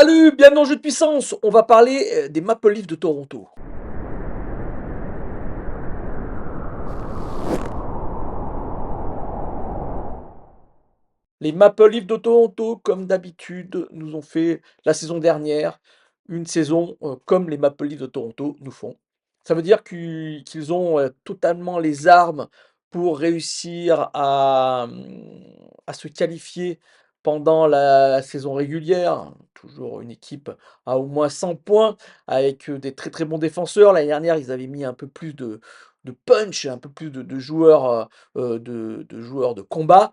Salut, bienvenue dans Jeu de puissance. On va parler des Maple Leafs de Toronto. Les Maple Leafs de Toronto, comme d'habitude, nous ont fait la saison dernière une saison comme les Maple Leafs de Toronto nous font. Ça veut dire qu'ils ont totalement les armes pour réussir à se qualifier pendant la saison régulière. Toujours une équipe à au moins 100 points avec des très très bons défenseurs. L'année dernière, ils avaient mis un peu plus de punch, un peu plus de joueurs, de joueurs de combat.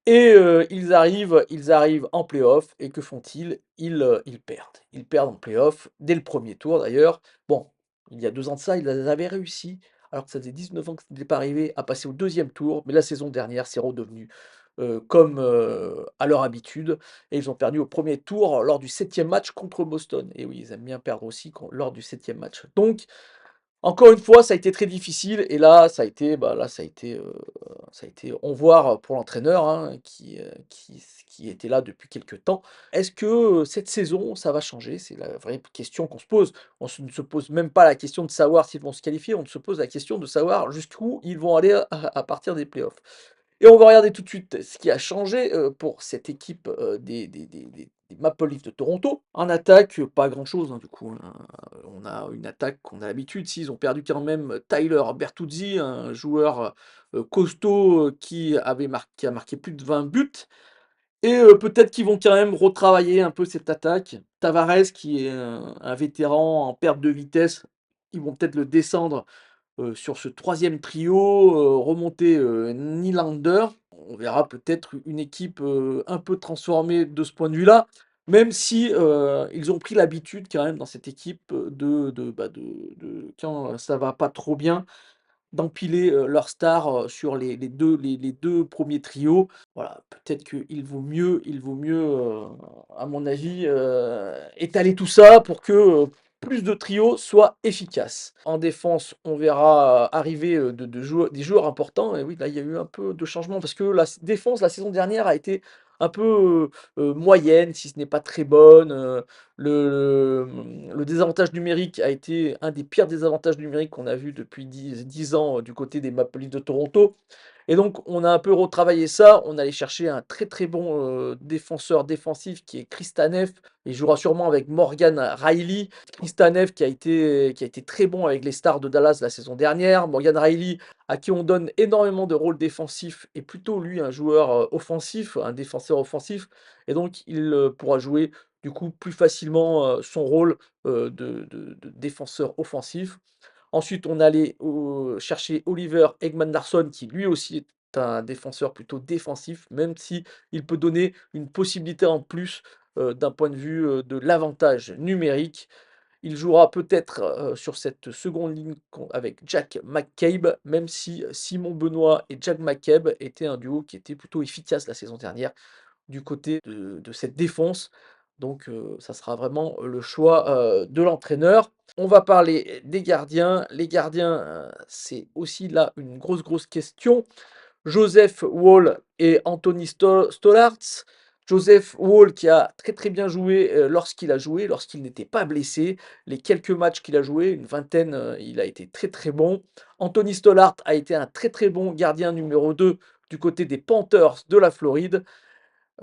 Et ils arrivent en play-off et que font-ils? Ils perdent. Ils perdent en play-off dès le premier tour d'ailleurs. Bon, il y a 2 ans de ça, ils avaient réussi, alors que ça faisait 19 ans que ce n'était pas arrivé, à passer au deuxième tour, mais la saison dernière, c'est redevenu, comme, à leur habitude et ils ont perdu au premier tour lors du septième match contre Boston. Et oui, ils aiment bien perdre aussi lors du septième match. Donc encore une fois, ça a été très difficile et là, ça a été, on voir pour l'entraîneur, hein, qui était là depuis quelque temps. Est-ce que, cette saison, ça va changer? C'est la vraie question qu'on se pose. Ne se pose même pas la question de savoir s'ils vont se qualifier, on se pose la question de savoir jusqu'où ils vont aller à partir des playoffs. Et on va regarder tout de suite ce qui a changé, pour cette équipe, des Maple Leafs de Toronto. En attaque, pas grand-chose, hein, du coup, hein. On a une attaque qu'on a l'habitude. S'ils ont perdu quand même Tyler Bertuzzi, un joueur, costaud, qui a marqué plus de 20 buts et peut-être qu'ils vont quand même retravailler un peu cette attaque. Tavares qui est un vétéran en perte de vitesse, ils vont peut-être le descendre sur ce troisième trio, remonter, Nylander. On verra peut-être une équipe, un peu transformée de ce point de vue-là, même si, ils ont pris l'habitude quand même dans cette équipe, de quand ça va pas trop bien, d'empiler, leurs stars, sur les 2 premiers trios. Voilà, peut-être qu'il vaut mieux, à mon avis, étaler tout ça pour que, plus de trios soient efficaces. En défense, on verra arriver, des joueurs importants et oui, là, il y a eu un peu de changement parce que la défense, la saison dernière a été un peu, moyenne, si ce n'est pas très bonne, le désavantage numérique a été un des pires désavantages numériques qu'on a vu depuis 10 ans, du côté des Maple Leafs de Toronto. Et donc, on a un peu retravaillé ça. On allait chercher un très très bon défenseur défensif qui est Kristanev. Il jouera sûrement avec Morgan Riley. Kristanev qui a été très bon avec les Stars de Dallas la saison dernière. Morgan Riley, à qui on donne énormément de rôles défensifs, est plutôt lui un joueur offensif, un défenseur offensif. Et donc, il pourra jouer du coup plus facilement son rôle de défenseur offensif. Ensuite, on allait chercher Oliver Ekman-Larsson, qui lui aussi est un défenseur plutôt défensif, même si il peut donner une possibilité en plus d'un point de vue de l'avantage numérique. Il jouera peut-être sur cette seconde ligne avec Jack McCabe, même si Simon Benoît et Jack McCabe étaient un duo qui était plutôt efficace la saison dernière du côté de cette défense. Donc ça sera vraiment le choix, de l'entraîneur. On va parler des gardiens. Les gardiens, c'est aussi là une grosse, grosse question. Joseph Woll et Anthony Stolarz. Joseph Woll qui a très, très bien joué, lorsqu'il a joué, lorsqu'il n'était pas blessé. Les quelques matchs qu'il a joué, une vingtaine, il a été très, très bon. Anthony Stolarz a été un très, très bon gardien numéro 2 du côté des Panthers de la Floride.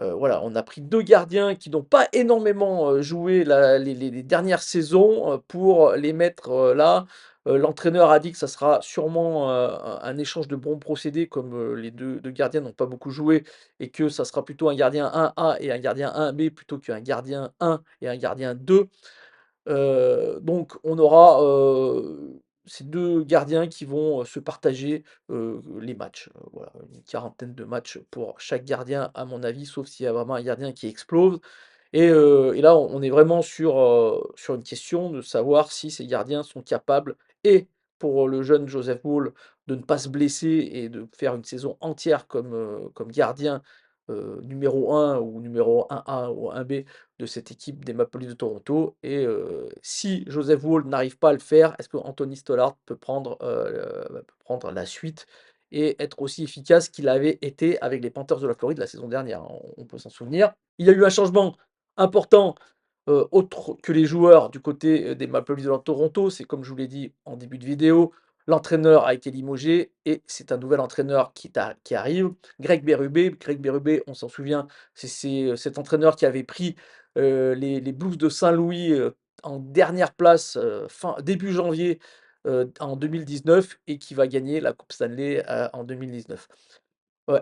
Voilà, on a pris 2 gardiens qui n'ont pas énormément, joué les dernières saisons, pour les mettre, là. L'entraîneur a dit que ça sera sûrement, un échange de bons procédés comme, les deux gardiens n'ont pas beaucoup joué et que ça sera plutôt un gardien 1A et un gardien 1B plutôt qu'un gardien 1 et un gardien 2. Donc on aura, ces 2 gardiens qui vont, se partager, les matchs. Voilà, une quarantaine de matchs pour chaque gardien à mon avis, sauf s'il y a vraiment un gardien qui explose et là on est vraiment sur une question de savoir si ces gardiens sont capables et pour le jeune Joseph Woll de ne pas se blesser et de faire une saison entière comme gardien, numéro 1 ou numéro 1A ou 1B de cette équipe des Maple Leafs de Toronto et si Joseph Woll n'arrive pas à le faire, est-ce qu'Anthony Stollard peut prendre la suite et être aussi efficace qu'il avait été avec les Panthers de la Floride la saison dernière, hein, on peut s'en souvenir. Il y a eu un changement important, autre que les joueurs du côté, des Maple Leafs de Toronto. C'est comme je vous l'ai dit en début de vidéo, l'entraîneur a été limogé et c'est un nouvel entraîneur qui arrive, Greg Berube. Greg Berube, on s'en souvient, c'est cet entraîneur qui avait pris, les Blues de Saint-Louis, en dernière place, début janvier, en 2019 et qui va gagner la coupe Stanley, en 2019.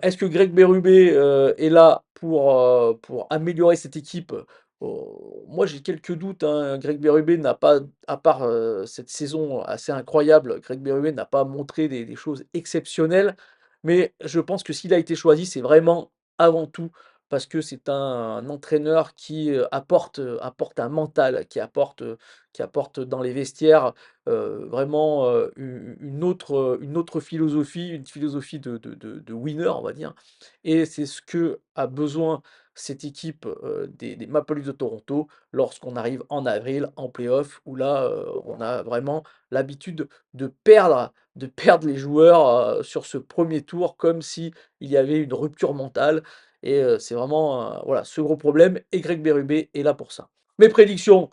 Est-ce que Greg Berube, est là pour améliorer cette équipe? Moi j'ai quelques doutes, hein. Greg Berube n'a pas, à part, cette saison assez incroyable, Greg Berube n'a pas montré des choses exceptionnelles. Mais je pense que s'il a été choisi, c'est vraiment avant tout parce que c'est un entraîneur qui, apporte un mental, qui apporte dans les vestiaires, vraiment, une autre philosophie, une philosophie de winner, on va dire. Et c'est ce que a besoin cette équipe, des Maple Leafs de Toronto lorsqu'on arrive en avril, en playoff, où là, on a vraiment l'habitude de perdre les joueurs, sur ce premier tour comme si il y avait une rupture mentale. Et c'est vraiment, voilà, ce gros problème et Greg Berube est là pour ça. Mes prédictions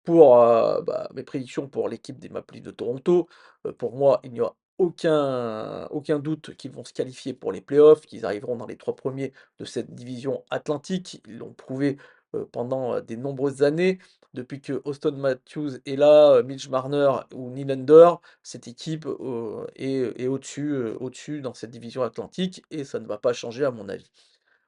mes prédictions pour l'équipe des Maple Leafs de Toronto, pour moi, il n'y a aucun doute qu'ils vont se qualifier pour les playoffs, qu'ils arriveront dans les 3 premiers de cette division atlantique. Ils l'ont prouvé, pendant, des nombreuses années. Depuis que Auston Matthews est là, Mitch Marner ou Nylander, cette équipe, est au-dessus dans cette division atlantique et ça ne va pas changer à mon avis.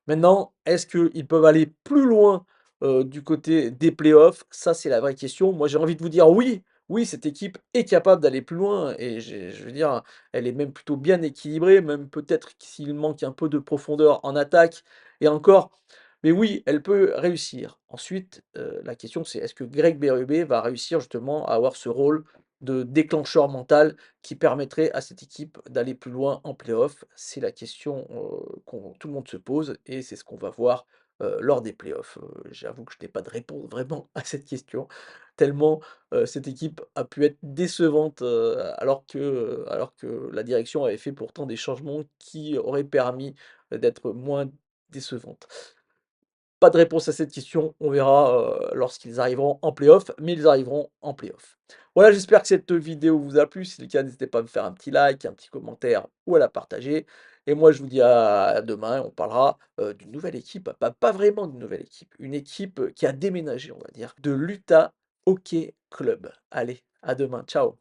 Maintenant, est-ce qu'ils peuvent aller plus loin, du côté des playoffs? Ça, c'est la vraie question. Moi, j'ai envie de vous dire oui, oui, cette équipe est capable d'aller plus loin et je veux dire, elle est même plutôt bien équilibrée, même peut-être s'il manque un peu de profondeur en attaque et encore, mais oui, elle peut réussir. Ensuite, la question, c'est est-ce que Greg Berube va réussir justement à avoir ce rôle de déclencheur mental qui permettrait à cette équipe d'aller plus loin en playoff? C'est la question, qu'on tout le monde se pose et c'est ce qu'on va voir, lors des playoffs. J'avoue que je n'ai pas de réponse vraiment à cette question, tellement, cette équipe a pu être décevante, alors que la direction avait fait pourtant des changements qui auraient permis, d'être moins décevante. Pas de réponse à cette question, on verra, lorsqu'ils arriveront en playoff, mais ils arriveront en playoff. Voilà, j'espère que cette vidéo vous a plu. Si c'est le cas, n'hésitez pas à me faire un petit like, un petit commentaire ou à la partager. Et moi, je vous dis à demain, on parlera, d'une nouvelle équipe, pas vraiment d'une nouvelle équipe, une équipe, qui a déménagé, on va dire, de l'Utah Hockey Club. Allez, à demain, ciao.